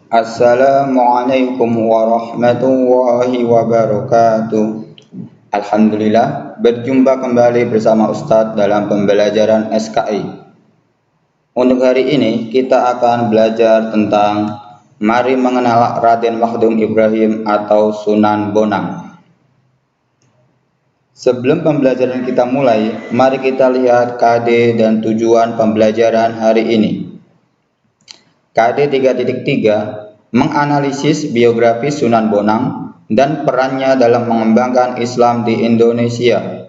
Assalamualaikum warahmatullahi wabarakatuh. Alhamdulillah, berjumpa kembali bersama Ustadz dalam pembelajaran SKI. Untuk hari ini kita akan belajar tentang mari mengenal Raden Makhdum Ibrahim atau Sunan Bonang. Sebelum pembelajaran kita mulai, mari kita lihat KD dan tujuan pembelajaran hari ini. KD 3.3 menganalisis biografi Sunan Bonang dan perannya dalam mengembangkan Islam di Indonesia.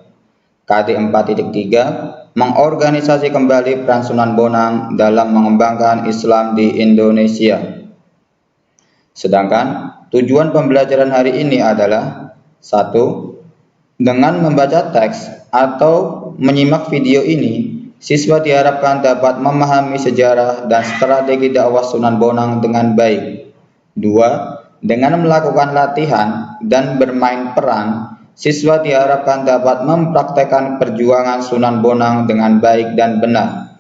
KD 4.3 mengorganisasi kembali peran Sunan Bonang dalam mengembangkan Islam di Indonesia. Sedangkan tujuan pembelajaran hari ini adalah 1. Dengan membaca teks atau menyimak video ini, siswa diharapkan dapat memahami sejarah dan strategi dakwah Sunan Bonang dengan baik. 2. Dengan melakukan latihan dan bermain peran, siswa diharapkan dapat mempraktekkan perjuangan Sunan Bonang dengan baik dan benar.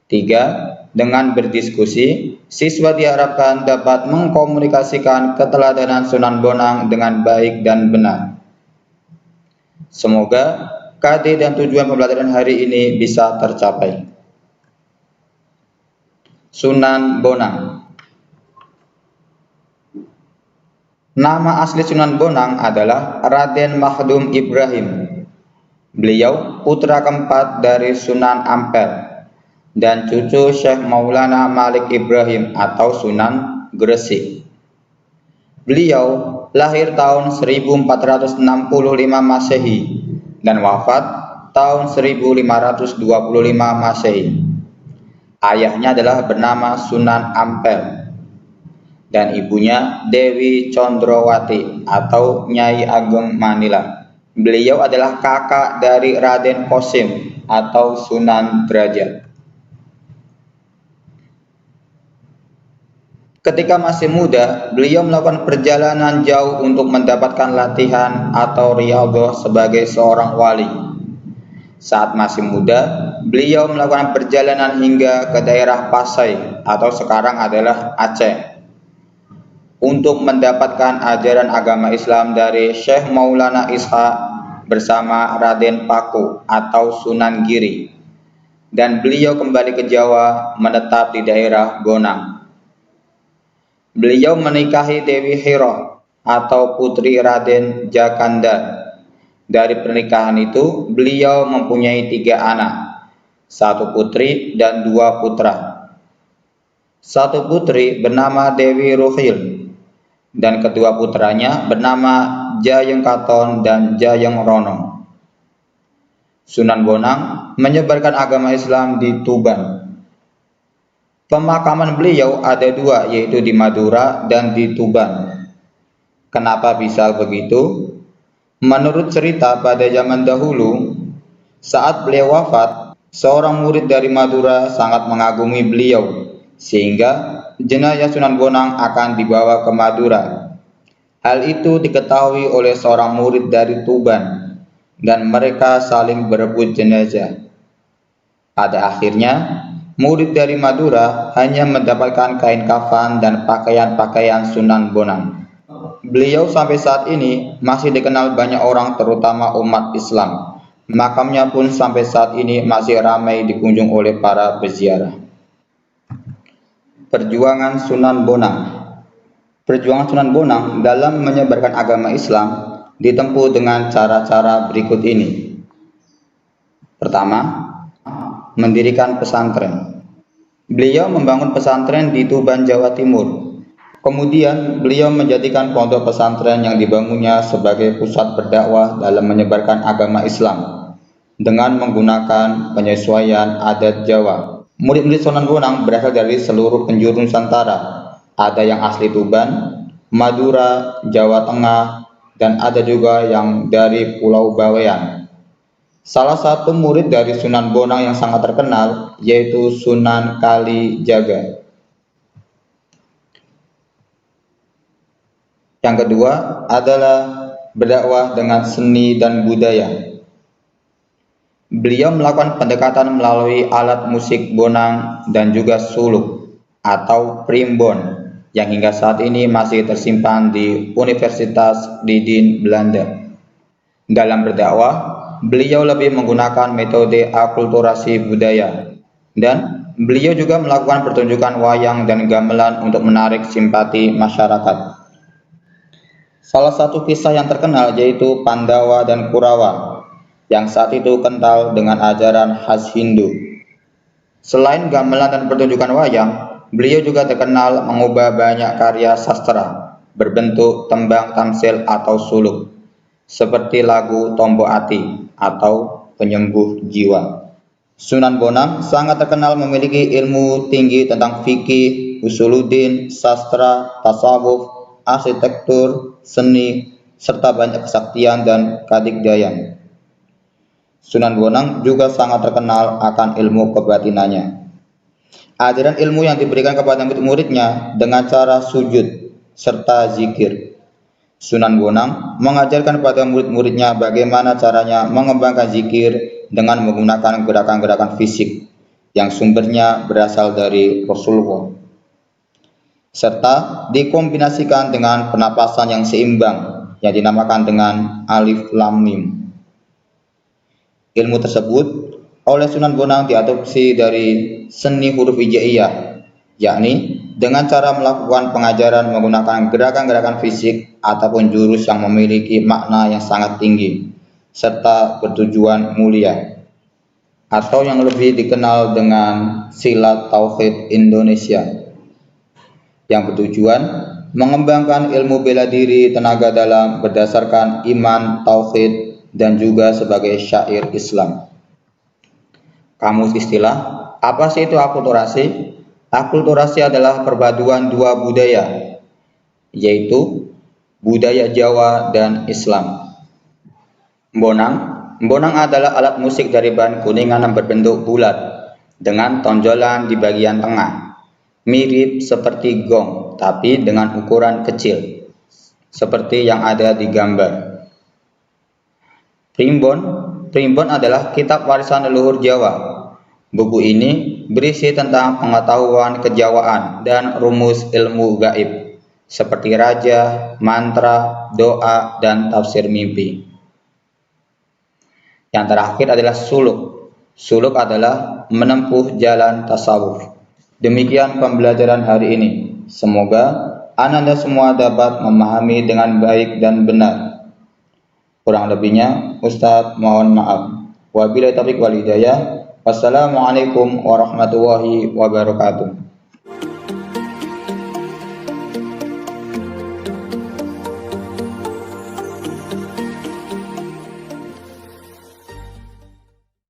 3. Dengan berdiskusi, siswa diharapkan dapat mengkomunikasikan keteladanan Sunan Bonang dengan baik dan benar. Semoga KD dan tujuan pembelajaran hari ini bisa tercapai. Sunan Bonang. Nama asli Sunan Bonang adalah Raden Makhdum Ibrahim. Beliau putra keempat dari Sunan Ampel dan cucu Syekh Maulana Malik Ibrahim atau Sunan Gresik. Beliau lahir tahun 1465 Masehi dan wafat tahun 1525 Masehi. Ayahnya adalah bernama Sunan Ampel dan ibunya Dewi Condrowati atau Nyai Ageng Manila. Beliau adalah kakak dari Raden Kosim atau Sunan Derajat. Ketika masih muda, beliau melakukan perjalanan jauh untuk mendapatkan latihan atau riyadhah sebagai seorang wali. Saat masih muda, beliau melakukan perjalanan hingga ke daerah Pasai atau sekarang adalah Aceh untuk mendapatkan ajaran agama Islam dari Syekh Maulana Ishaq bersama Raden Paku atau Sunan Giri. Dan beliau kembali ke Jawa menetap di daerah Bonang. Beliau menikahi Dewi Hiro atau putri Raden Jakanda. Dari pernikahan itu, beliau mempunyai 3 anak, 1 putri dan 2 putra. 1 putri bernama Dewi Ruhil dan kedua putranya bernama Jayeng Katon dan Jayeng Rono. Sunan Bonang menyebarkan agama Islam di Tuban. Pemakaman beliau ada 2, yaitu di Madura dan di Tuban. Kenapa bisa begitu? Menurut cerita pada zaman dahulu, saat beliau wafat, seorang murid dari Madura sangat mengagumi beliau, sehingga jenazah Sunan Bonang akan dibawa ke Madura. Hal itu diketahui oleh seorang murid dari Tuban, dan mereka saling berebut jenazah. Pada akhirnya, murid dari Madura hanya mendapatkan kain kafan dan pakaian-pakaian Sunan Bonang. Beliau sampai saat ini masih dikenal banyak orang, terutama umat Islam. Makamnya pun sampai saat ini masih ramai dikunjung oleh para peziarah. Perjuangan Sunan Bonang. Perjuangan Sunan Bonang dalam menyebarkan agama Islam ditempuh dengan cara-cara berikut ini. Pertama, mendirikan pesantren. Beliau membangun pesantren di Tuban, Jawa Timur. Kemudian beliau menjadikan pondok pesantren yang dibangunnya sebagai pusat berdakwah dalam menyebarkan agama Islam dengan menggunakan penyesuaian adat Jawa. Murid-murid Sunan Bonang berasal dari seluruh penjuru Nusantara. Ada yang asli Tuban, Madura, Jawa Tengah, dan ada juga yang dari Pulau Bawean. Salah satu murid dari Sunan Bonang yang sangat terkenal yaitu Sunan Kalijaga. Yang kedua adalah berdakwah dengan seni dan budaya. Beliau melakukan pendekatan melalui alat musik bonang dan juga suluk atau primbon. yang hingga saat ini masih tersimpan di Universitas Leiden, Belanda. Dalam berdakwah, beliau lebih menggunakan metode akulturasi budaya, dan beliau juga melakukan pertunjukan wayang dan gamelan untuk menarik simpati masyarakat. Salah satu kisah yang terkenal yaitu Pandawa dan Kurawa, yang saat itu kental dengan ajaran khas Hindu. Selain gamelan dan pertunjukan wayang, beliau juga terkenal mengubah banyak karya sastra berbentuk tembang tamsil atau suluk, seperti lagu Tombo Ati atau Penyembuh Jiwa. Sunan Bonang sangat terkenal memiliki ilmu tinggi tentang fikih, usuluddin, sastra, tasawuf, arsitektur, seni, serta banyak kesaktian dan kadigdayan. Sunan Bonang juga sangat terkenal akan ilmu kebatinannya. Ajaran ilmu yang diberikan kepada murid-muridnya dengan cara sujud serta zikir. Sunan Bonang mengajarkan kepada murid-muridnya bagaimana caranya mengembangkan zikir dengan menggunakan gerakan-gerakan fisik yang sumbernya berasal dari Rasulullah, serta dikombinasikan dengan penapasan yang seimbang yang dinamakan dengan alif lam mim. Ilmu tersebut oleh Sunan Bonang diadopsi dari seni huruf hijaiyah, yakni dengan cara melakukan pengajaran menggunakan gerakan-gerakan fisik ataupun jurus yang memiliki makna yang sangat tinggi serta bertujuan mulia, atau yang lebih dikenal dengan silat tauhid Indonesia, yang bertujuan mengembangkan ilmu bela diri tenaga dalam berdasarkan iman, tauhid, dan juga sebagai syair Islam. Kamus istilah, apa sih itu akulturasi? Akulturasi adalah perpaduan dua budaya, yaitu budaya Jawa dan Islam. Bonang adalah alat musik dari bahan kuningan yang berbentuk bulat dengan tonjolan di bagian tengah, mirip seperti gong tapi dengan ukuran kecil, seperti yang ada di gambar. Primbon adalah kitab warisan leluhur Jawa. Buku ini berisi tentang pengetahuan kejawaan dan rumus ilmu gaib, seperti raja, mantra, doa, dan tafsir mimpi. Yang terakhir adalah suluk. Suluk adalah menempuh jalan tasawuf. Demikian pembelajaran hari ini. Semoga Anda semua dapat memahami dengan baik dan benar. Kurang lebihnya, Ustadz mohon maaf. Wabillahi taufiq wal hidayah. Wassalamualaikum warahmatullahi wabarakatuh.